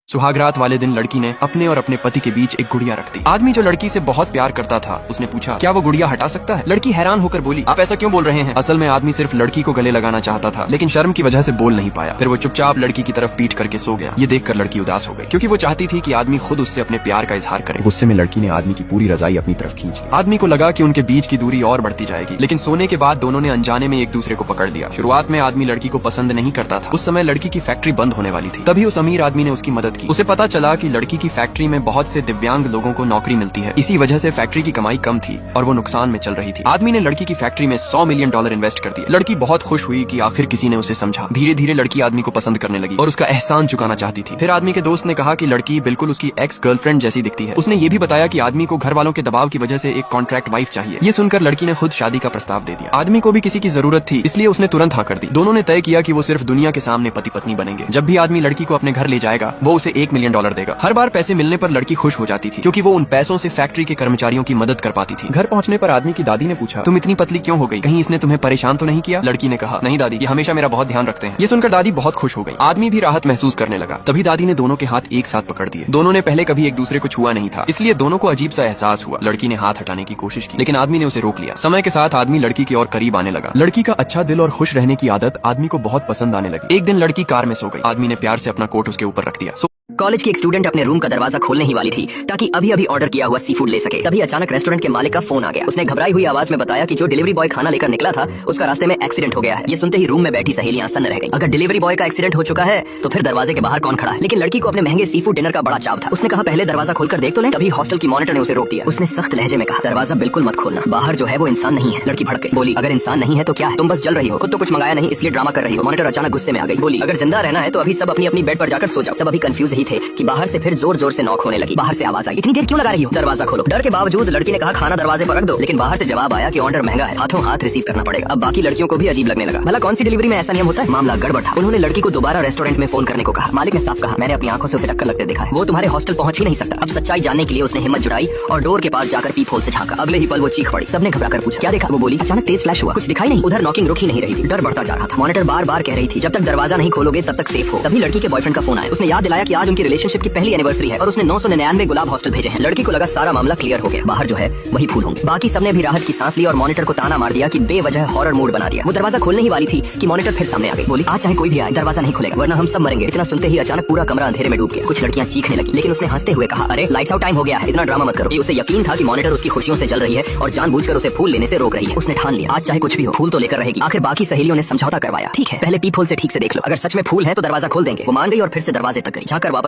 सुहागरात वाले दिन लड़की ने अपने और अपने पति के बीच एक गुड़िया रख दी। आदमी जो लड़की से बहुत प्यार करता था उसने पूछा, क्या वो गुड़िया हटा सकता है? लड़की हैरान होकर बोली, आप ऐसा क्यों बोल रहे हैं? असल में आदमी सिर्फ लड़की को गले लगाना चाहता था, लेकिन शर्म की वजह से बोल नहीं पाया। फिर वो चुपचाप लड़की की तरफ पीट करके सो गया। ये देखकर लड़की उदास हो गई, क्योंकि वो चाहती थी कि आदमी खुद उससे अपने प्यार का इजहार करे। गुस्से में लड़की ने आदमी की पूरी रजाई अपनी तरफ खींच ली। आदमी को लगा कि उनके बीच की दूरी और बढ़ती जाएगी, लेकिन सोने के बाद दोनों ने अनजाने में एक दूसरे को पकड़ लिया। शुरुआत में आदमी लड़की को पसंद नहीं करता था। उस समय लड़की की फैक्ट्री बंद होने वाली थी। तभी उस अमीर आदमी ने उसकी मदद की। उसे पता चला कि लड़की की फैक्ट्री में बहुत से दिव्यांग लोगों को नौकरी मिलती है। इसी वजह से फैक्ट्री की कमाई कम थी और वो नुकसान में चल रही थी। आदमी ने लड़की की फैक्ट्री में $100 मिलियन इन्वेस्ट कर दिए। लड़की बहुत खुश हुई कि आखिर किसी ने उसे समझा। धीरे धीरे लड़की आदमी को पसंद करने लगी और उसका एहसान चुकाना चाहती थी। फिर आदमी के दोस्त ने कहा कि लड़की बिल्कुल उसकी एक्स गर्लफ्रेंड जैसी दिखती है। उसने ये भी बताया कि आदमी को घर वालों के दबाव की वजह से एक कॉन्ट्रैक्ट वाइफ चाहिए। ये सुनकर लड़की ने खुद शादी का प्रस्ताव दे दिया। आदमी को भी किसी की जरूरत थी, इसलिए उसने तुरंत हाँ कर दी। दोनों ने तय किया कि वो सिर्फ दुनिया के सामने पति पत्नी बनेंगे। जब भी आदमी लड़की को अपने घर ले जाएगा वो उसे $1 मिलियन देगा। हर बार पैसे मिलने पर लड़की खुश हो जाती थी, क्योंकि वो उन पैसों से फैक्ट्री के कर्मचारियों की मदद कर पाती थी। घर पहुंचने पर आदमी की दादी ने पूछा, तुम इतनी पतली क्यों हो गई? कहीं इसने तुम्हें परेशान तो नहीं किया? लड़की ने कहा, नहीं दादी, ये हमेशा मेरा बहुत ध्यान रखते हैं। ये सुनकर दादी बहुत खुश हो गई। आदमी भी राहत महसूस करने लगा। तभी दादी ने दोनों के हाथ एक साथ पकड़ दिए। दोनों ने पहले कभी एक दूसरे को छुआ नहीं था, इसलिए दोनों को अजीब सा एहसास हुआ। लड़की ने हाथ हटाने की कोशिश की, लेकिन आदमी ने उसे रोक लिया। समय के साथ आदमी लड़की की ओर करीब आने लगा। लड़की का अच्छा दिल और खुश रहने की आदत आदमी को बहुत पसंद आने लगी। एक दिन लड़की कार में सो गई। आदमी ने प्यार से अपना कोट उसके ऊपर रख दिया। कॉलेज की एक स्टूडेंट अपने रूम का दरवाजा खोलने ही वाली थी ताकि अभी अभी ऑर्डर किया हुआ सी फूड ले सके। तभी अचानक रेस्टोरेंट के मालिक का फोन आ गया। उसने घबराई हुई आवाज में बताया कि जो डिलीवरी बॉय खाना लेकर निकला था उसका रास्ते में एक्सीडेंट हो गया है। ये सुनते ही रूम में बैठी सहेलियां सन्न रह गई। अगर डिलीवरी बॉय का एक्सीडेंट हो चुका है तो फिर दरवाजे के बाहर कौन खड़ा है? लेकिन लड़की को अपने महंगे सी फूड डिनर का बड़ा चाव था। उसने कहा, पहले दरवाजा खोलकर देख तो ले। तभी हॉस्टल की मॉनिटर ने उसे रोक दिया। उसने सख्त लहजे में कहा, दरवाजा बिल्कुल मत खोलना, बाहर जो है वो इंसान नहीं है। लड़की भड़क गई, बोली, अगर इंसान नहीं है तो क्या है? तुम बस जल रही हो, खुद तो कुछ मंगाया नहीं इसलिए ड्रामा कर रही हो। मॉनिटर अचानक गुस्से में आ गई, बोली, अगर जिंदा रहना है तो अभी सब अपनी अपनी बेड पर जाकर सो जाओ। सब अभी कंफ्यूज ही थे कि बाहर से फिर जोर जोर से नॉक होने लगी। बाहर से आवाज आई, इतनी देर क्यों लगा रही हो? दरवाजा खोलो। डर के बावजूद लड़की ने कहा, खाना दरवाजे पर रख दो। लेकिन बाहर से जवाब आया कि ऑर्डर महंगा है, हाथों हाथ रिसीव करना पड़ेगा। अब बाकी लड़कियों को भी अजीब लगने लगा। भला कौन सी डिलीवरी में ऐसा नियम होता है? मामला गड़बड़ था। उन्होंने लड़की को दोबारा रेस्टोरेंट में फोन करने को कहा। मालिक ने साफ कहा, मैंने अपनी आंखों से उसे टक्कर लगते देखा है, वो तुम्हारे हॉस्टल पहुंच ही नहीं सकता। अब सच्चाई जानने के लिए उसने हिम्मत जुटाई और डोर के पास जाकर पीप होल से झांका। अगले ही पल वो चीख पड़ी। सबने घबरा कर पूछा, क्या देखा? वो बोली, अचानक तेज फ्लैश हुआ, कुछ दिखाई नहीं। उधर नॉकिंग रुक ही नहीं रही थी, डर बढ़ता जा रहा था। मॉनिटर बार बार कह रही थी, जब तक दरवाजा नहीं खोलोगे तब तक सेफ हो। तभी लड़की के बॉयफ्रेंड का फोन आया। उसने याद दिलाया कि आज उनकी रिलेशनशिप की पहली एनिवर्सरी है और उसने 999 गुलाब हॉस्टल भेजे हैं। लड़की को लगा सारा मामला क्लियर हो गया, बाहर जो है वही फूल होंगे। बाकी सबने भी राहत की सांस ली और मॉनिटर को ताना मार दिया कि बेवजह हॉरर मूड बना दिया। वो दरवाजा खोलने ही वाली थी कि मॉनिटर फिर सामने आ गई। बोली, आज चाहे कोई भी आए दरवाजा नहीं खुलेगा, वरना हम सब मरेंगे। इतना सुनते ही अचानक पूरा कमरा अंधेरे में डूब गया। कुछ लड़कियां चीखने लगी, लेकिन उसने हंसते हुए कहा, अरे लाइट्स आउट टाइम हो गया है, इतना ड्रामा मत करो। उसे यकीन था कि मॉनिटर उसकी खुशियों से जल रही है और जानबूझकर उसे फूल लेने से रोक रही है। उसने ठान लिया, आज चाहे कुछ भी हो फूल तो लेकर रहेगी। आखिर बाकी सहेलियों ने समझौता करवाया, ठीक है पहले पीप होल से ठीक से देख लो, अगर सच में फूल है तो दरवाजा खोल देंगे। वो मान गई और फिर से दरवाजे तक गई। जाकर